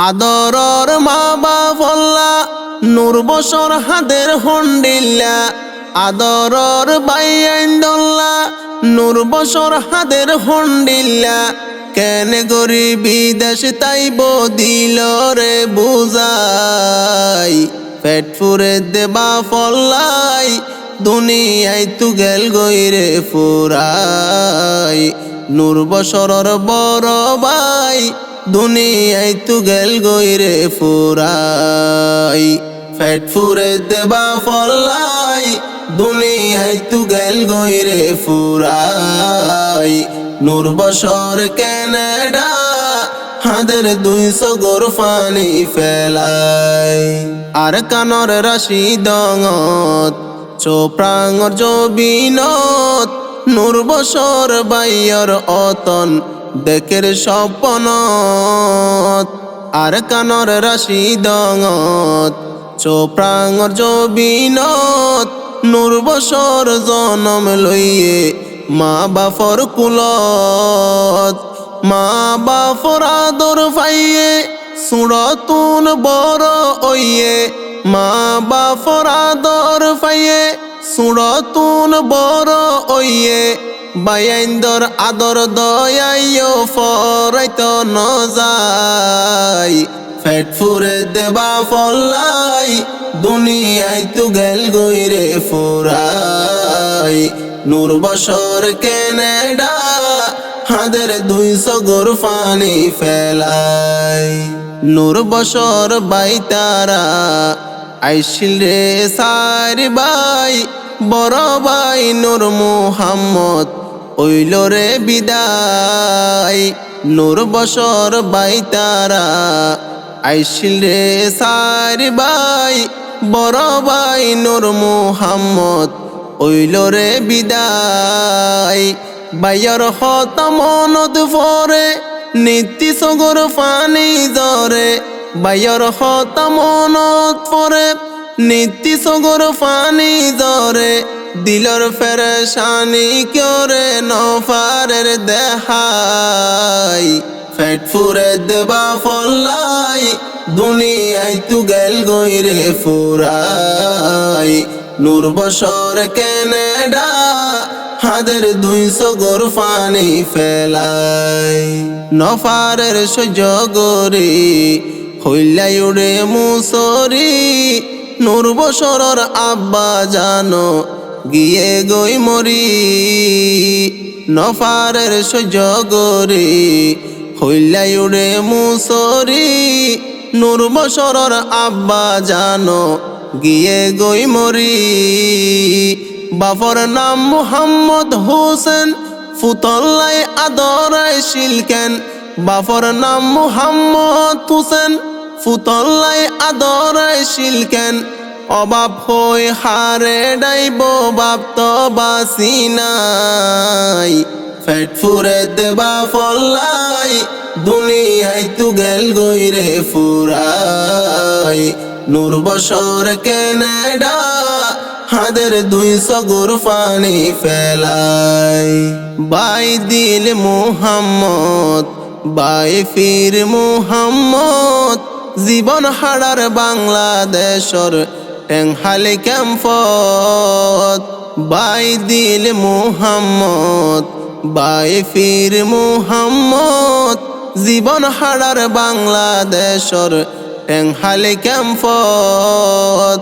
আদরর মা বাবল্লা নূর বছর হাদের হন্ডিল্লা আদরর বাইয়াইন্দল্লা নূর বছর হাদের হন্ডিল্লা কেন গরিবি দেশ তাইব দিল রে বুঝাই পেট ফুরে দেবা ফল্লাই দুনিয়ায় তু গেল গইরে ফুরাই নূর বছরর বড় ভাই দুনিয়ায় তু গেল গইরে ফুরাই পেট ফুরে দেবা ফল্লাই দুনিয়ায় তু গেল গইরে ফুরাই নূর বছর ক্যানাডা হাদের 200 গোর ফানি ফেলাই আর কানর রাশি দঙত চোপ্রাঙর জবিনত নূর বছর বাইয়র অতন দেখের স্বপ্নত আর কানর রাশি দঙত চোপ্রাঙর জবিনত নূর বছর জনম লইয়ে মা বাফর কুলত মা বাফর আদর পাইয়ে সুরতুন বড় ওইয়ে মা বাফর আদর পাইয়ে সুরতুন বড় ওইয়ে বাইন্দর আদর দয়াইও ফরাইত ন যায় পেট ফুরে দেবা ফল্লাই দুনিয়ায় তু গেল গইরে ফুরাই নূর বছর ক্যানাডা হাদের 200 গোর ফানি ফেলাই নূর বছর বাইতারা আইসিল রে সারি বাই বড় ভাই নূর মুহাম্মদ ওইল রে বিদায় নূর বছর বাইতারা আইসিল রে সারি বাই বড় ভাই নূর মুহাম্মদ ওইল রে বিদায় বাইয়র হতা মনত ফরে নীতি সগর ফানি জরে বাইয়র হতা মনত ফরে নীতি সগর ফানি জরে দিলর ফেরেশানি করে নফারের দেহাই পেট ফুরে দেবা ফল্লাই দুনিয়ায় তু গেল গইরে ফুরাই নূর বছর ক্যানাডা হাদের 200 গোর ফানি ফেলাই নফারের সহ্য গরি হইলাই উড়ে মুসরি নূর বছরর আব্বা জানো গিয়ে গই মরি নফারের সহ্য গরি হইলাই উড়ে মুসরি নূর বছরর আব্বা জানো গিয়ে গই মরি বাফর নাম মুহাম্মদ হোসেন ফুতল্লাই আদরাই শিলকেন বাফর নাম মুহাম্মদ হোসেন ফুতল্লাই আদরাই শিলকেন অবাব হই হারে ডাইব বাপ তো বাসি নাই পেট ফুরে দেবা ফল্লাই দুনিয়ায় তু গেল গইরে ফুরাই নূর বছর ক্যানাডা হাদের 200 গোর ফানি ফেলাই বাই দিল মুহাম্মদ বাই ফির মুহাম্মদ জীবন হারার বাংলাদেশর টেংহালি ক্যাম্পত বাই দিল মুহাম্মদ বাই ফির মুহাম্মদ জীবন হারার বাংলাদেশর টেংহালি ক্যাম্পত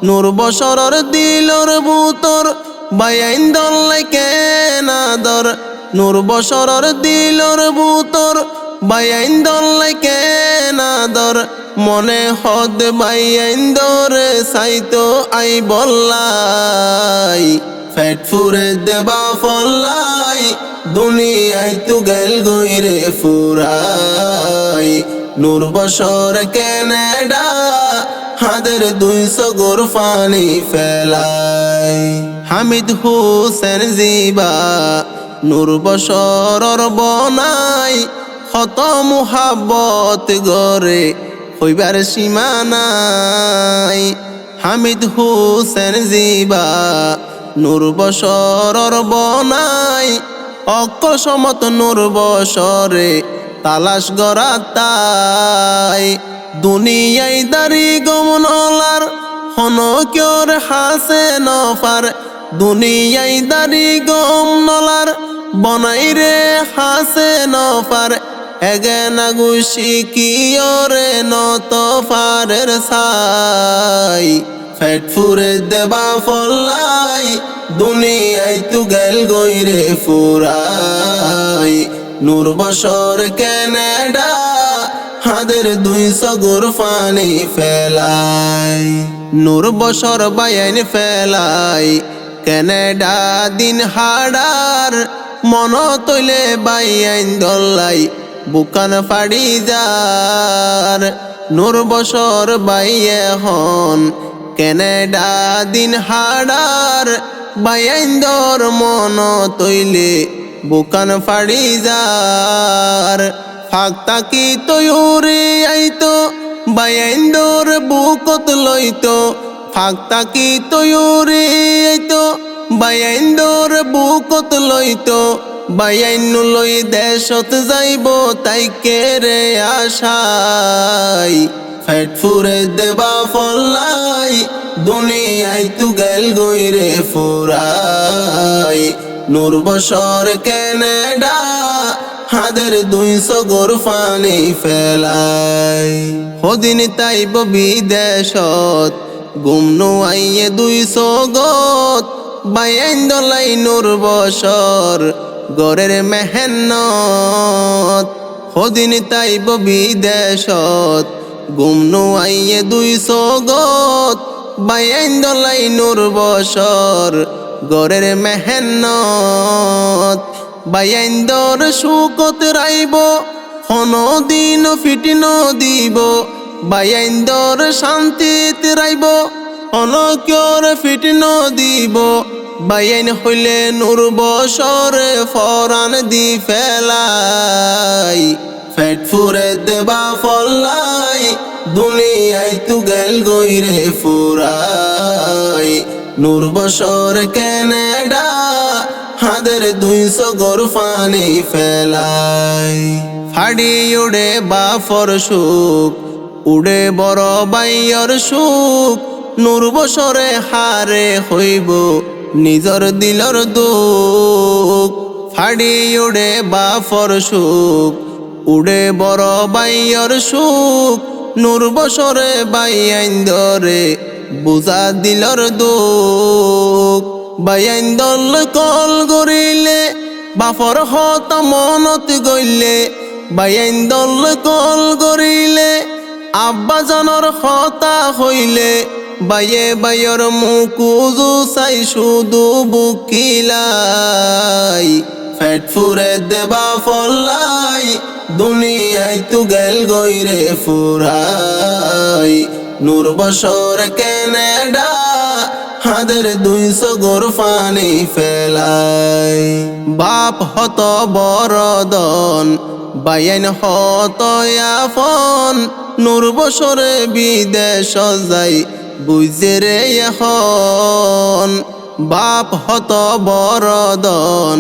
নূর বছরর দিলর বুতর বাইন্দল্লাই কেনাদর নূর বছরর দিলর বুতর বাইন্দল্লাই কেনাদর মনে হদ বাইন্দরে সাইতো আই বল্লাই পেট ফুরে দেবা ফল্লাই দুনিয়ায় তু গেল গইরে ফুরাই নূর বছর ক্যানাডা হাদের 200 গোর ফানি ফেলাই হামিদ হোসেন জিবা নূর বছরর বনাই কত মুহাব্বত গরে হইবার সীমা নাই হামিদ হোসেন জিবা নূর বছরর বনাই অকল সমত নূর বছরে তালাশ গড়া তাই দুনিয়ায় দাড়ি গমনলার হনকর হাসে নফার দুনিয়ায় দাড়ি গমনলার বনাই রে হাসে নফার এগেনা গুশি কিয়রে নত ফারের সাই ফেট ফুরে দেবা ফল্লাই দুনিয়ায় তু গেল গইরে ফুরাই নূর বছর ক্যানাডা হাদের 200 গোর ফানি ফেলাই নূর বছর বায়ান ফেলাই ক্যানাডা দিন হাডার মন তৈলে বাইয়াইন দল্লাই বুকান ফাড়ি যার নূর বছর বাইয়ে হন ক্যানাডা দিন হাডার বাইয়াইন দর মন তৈলে বুকান ফাড়ি যার ফাঁকতা কি তয়ুরে আইতো বাইয়াইন দর বুকত লইতো ফাঁকতা কি তয়ুরে আইতো বাইয়াইন দর বুকত লইতো বাইয়াইন লই দেশত যাইব তাই কেরে আশাই ফেট ফুরে দেবা ফল্লাই দুনিয়ায় তু গেল গইরে ফুরাই নূর বছর ক্যানাডা হাদের 200 গোর ফানি ফেলাই হদিন তাইব বিদেশত গুমনু আইয়ে 200 গত বাইয়াইন দলাই নূর বছর গরের মেহনত হদিন তাইব বিদেশত গুমনু আইয়ে 200 গত বাইয়াইন দলাই নূর বছর গরের মেহনত বাইয়াইন দর সুকত রাইব হনদিন ফিটিন দিব বাইয়াইন দর শান্তিত রাইব হনকর ফিটিন দিব বাইয়াইন হইলে নূর বছর ফরান দি ফেলাই ফেট ফুরে দেবা ফল্লাই দুনিয়ায় তু গেল গইরে ফুরাই নূর বছর ক্যানাডা হাদের 200 গোর ফানি ফেলাই ফাড়ি উড়ে বাফর সুখ উড়ে বড় বাইয়র সুখ নূর বছরে হারে হইব নিজর দিলর দুঃখ ফাড়ি উড়ে বাফর সুখ উড়ে বড় বাইয়র সুখ নূর বছরে বাইয়াইন দরে বুঝা দিলর দুঃখ বাইয়াইন দল কল গরিলে বাফর হত মনত গইলে বাইয়াইন দল কল গরিলে আব্বা জানর হতা হইলে বাইয়ে বাইয়র মুকুজু চাই শুধু বুকিলাই ফেট ফুরে দেবা ফল্লাই দুনিয়ায় তু গেল গইরে ফুরাই নূর বছর ক্যানাডা হাদের 200 গোর ফানি ফেলাই বাপ হত বরদন বাইয়াইন হত আফন নূর বছরে বিদেশ যাই বুঝে রে এখন বাপ হত বরদন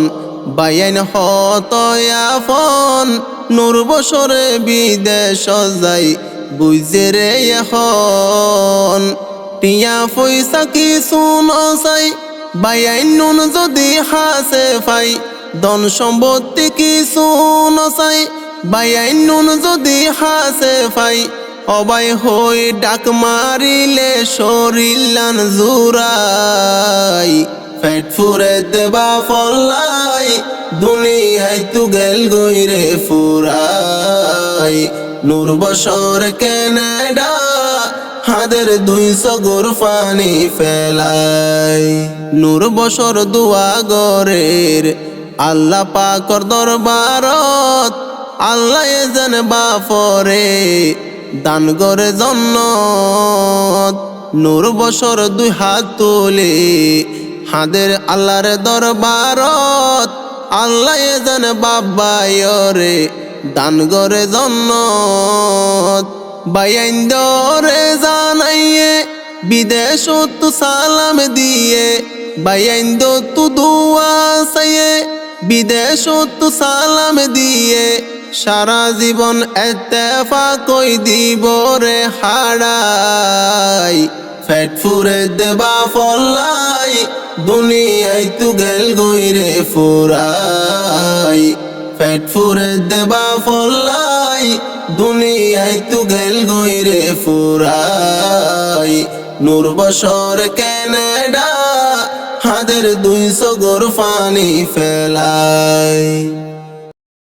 বাইয়াইন হত আফন নূর বছরে বিদেশ যাই বুঝে রে এখন টিয়া পয়সা কিছু নচাই বাইয়াইন নুন যদি হাসে পাই ধন সম্পত্তি কিছু নচাই বাইয়াইন নুন যদি হাসে পাই অবাই হই ডাক মারিলে শরীলান জুরাই ফেট ফুরে দেবা ফল্লাই দুনিয়ায় তু গেল গইরে ফুরাই নূর বছর ক্যানাডা হাদের 200 গোর ফানি ফেলাই নূর বছর দুয়া গরের আল্লাহ পাকর দরবারত আল্লাহ যেন বাফরে দান গরে জন্নত নূর বছর 2 হাত তুলে হাদের আল্লাহর দরবারত আল্লাহ যেন বাবায়রে দান গরে জন্নত বাইয়াইন দরে জানাইয়ে বিদেশত তু সালাম দিয়ে বাইয়াইন দো তু দুয়া সাইয়ে বিদেশত তু সালাম দিয়ে সারা জীবন এত্তেফাকই দিব রে হারাই ফেট ফুরে দেবা ফল্লাই দুনিয়ায় তু গেল গইরে ফুরাই ফেট ফুরে দেবা ফল্লাই দুনিয়ায় তু গেল গইরে ফুরাই নূর বছর ক্যানাডা হাদের 200 গোর পানি ফেলাই।